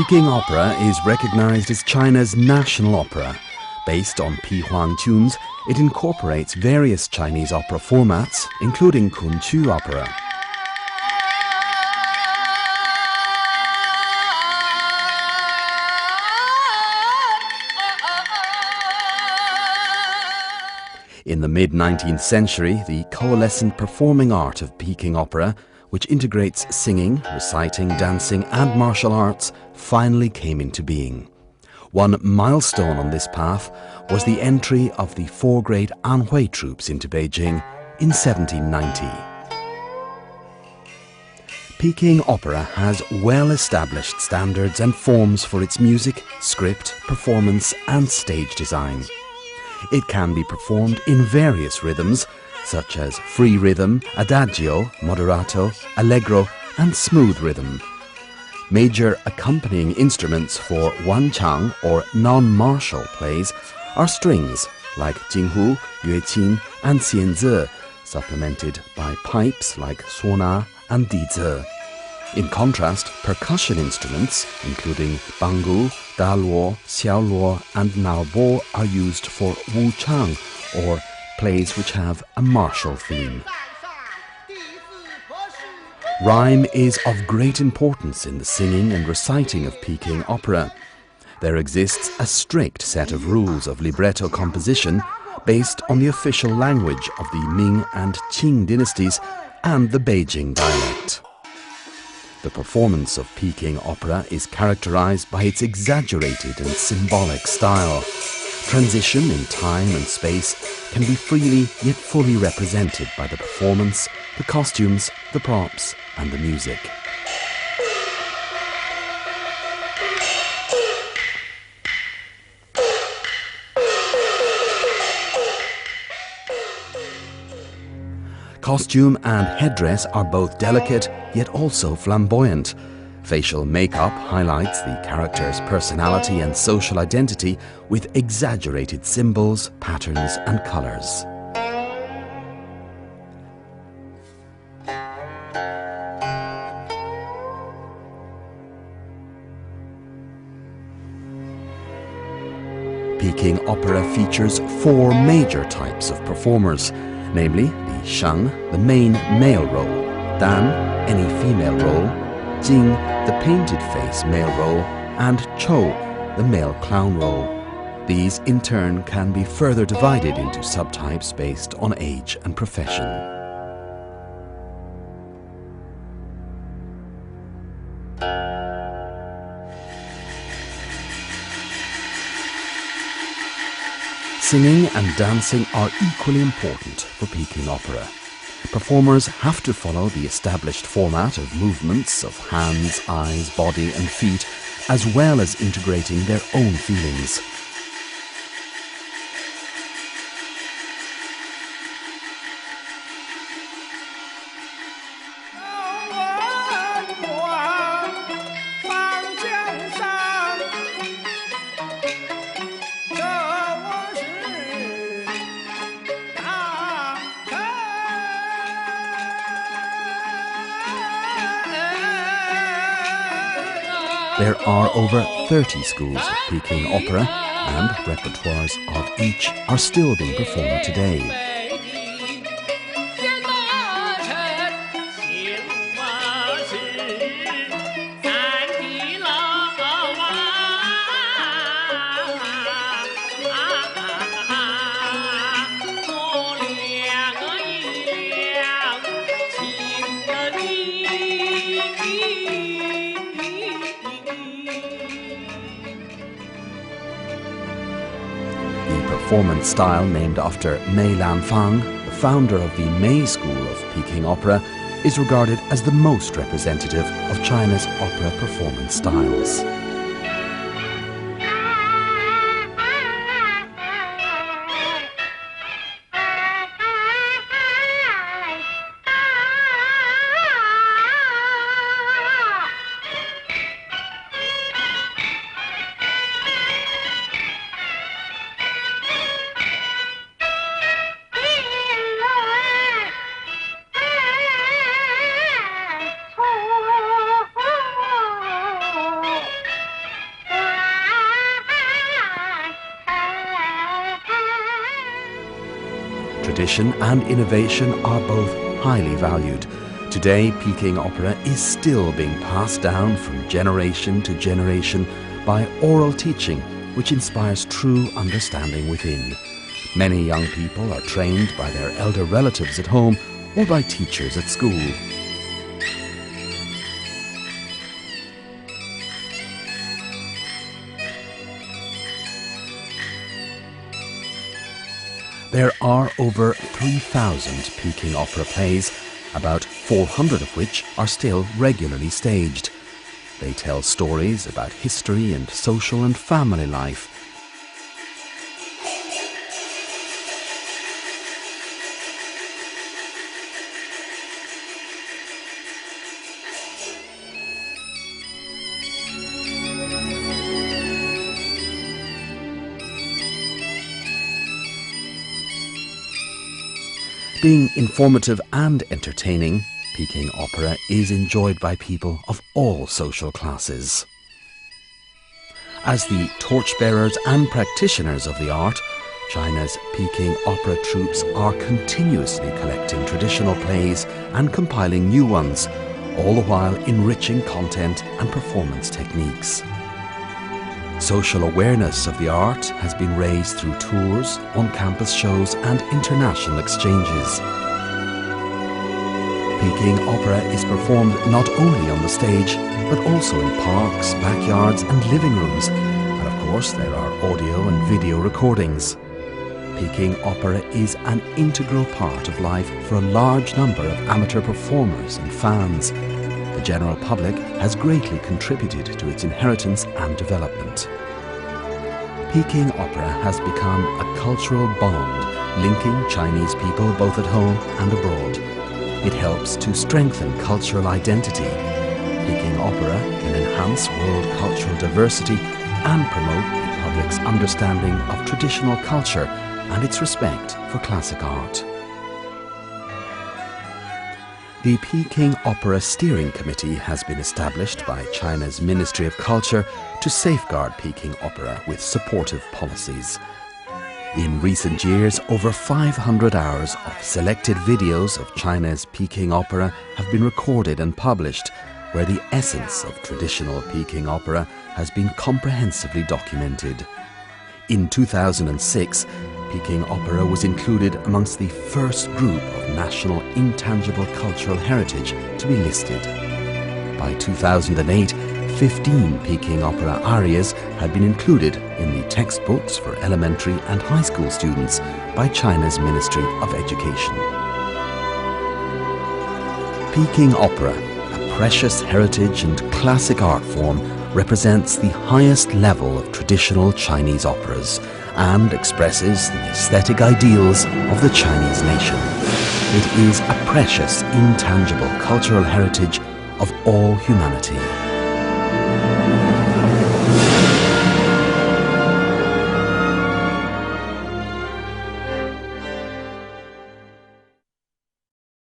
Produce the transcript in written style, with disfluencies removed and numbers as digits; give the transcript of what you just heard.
Peking opera is recognized as China's national opera. Based on Pihuan tunes, it incorporates various Chinese opera formats, including Kunqu opera. In the mid-19th century, the coalescent performing art of Peking opera, which integrates singing, reciting, dancing and martial arts, finally came into being. One milestone on this path was the entry of the four great Anhui troops into Beijing in 1790. Peking opera has well-established standards and forms for its music, script, performance and stage design. It can be performed in various rhythms, such as free rhythm, adagio, moderato, allegro and smooth rhythm. Major accompanying instruments for wanchang or non-martial plays are strings like jinghu, yueqin and xianzi, supplemented by pipes like suona and dizi. In contrast, percussion instruments, including bangu, daluo, xiaoluo and naobo, are used for wuchang, or plays which have a martial theme. Rhyme is of great importance in the singing and reciting of Peking opera. There exists a strict set of rules of libretto composition based on the official language of the Ming and Qing dynasties and the Beijing dialect. The performance of Peking opera is characterized by its exaggerated and symbolic style. Transition in time and space can be freely yet fully represented by the performance, the costumes, the props and the music. Costume and headdress are both delicate yet also flamboyant. Facial makeup highlights the character's personality and social identity with exaggerated symbols, patterns and colors. Peking opera features four major types of performers, namely the sheng, the main male role, dan, any female role, jing, the painted face male role, and chou, the male clown role. These in turn can be further divided into subtypes based on age and profession. Singing and dancing are equally important for Peking opera. Performers have to follow the established format of movements of hands, eyes, body and feet, as well as integrating their own feelings. There are over 30 schools of Peking opera, and repertoires of each are still being performed today. Performance style named after Mei Lanfang, the founder of the Mei School of Peking opera, is regarded as the most representative of China's opera performance styles. Tradition and innovation are both highly valued. Today, Peking opera is still being passed down from generation to generation by oral teaching, which inspires true understanding within. Many young people are trained by their elder relatives at home or by teachers at school. There are over 3,000 Peking opera plays, about 400 of which are still regularly staged. They tell stories about history and social and family life. Being informative and entertaining, Peking opera is enjoyed by people of all social classes. As the torchbearers and practitioners of the art, China's Peking opera troupes are continuously collecting traditional plays and compiling new ones, all the while enriching content and performance techniques. Social awareness of the art has been raised through tours, on-campus shows and international exchanges. Peking opera is performed not only on the stage, but also in parks, backyards and living rooms. And of course there are audio and video recordings. Peking opera is an integral part of life for a large number of amateur performers and fans. The general public has greatly contributed to its inheritance and development. Peking opera has become a cultural bond linking Chinese people both at home and abroad. It helps to strengthen cultural identity. Peking opera can enhance world cultural diversity and promote the public's understanding of traditional culture and its respect for classic art. The Peking Opera Steering Committee has been established by China's Ministry of Culture to safeguard Peking opera with supportive policies. In recent years, over 500 hours of selected videos of China's Peking opera have been recorded and published, where the essence of traditional Peking opera has been comprehensively documented. In 2006, Peking opera was included amongst the first group of national intangible cultural heritage to be listed. By 2008, 15 Peking opera arias had been included in the textbooks for elementary and high school students by China's Ministry of Education. Peking opera, a precious heritage and classic art form, represents the highest level of traditional Chinese operas and expresses the aesthetic ideals of the Chinese nation. It is a precious, intangible cultural heritage of all humanity.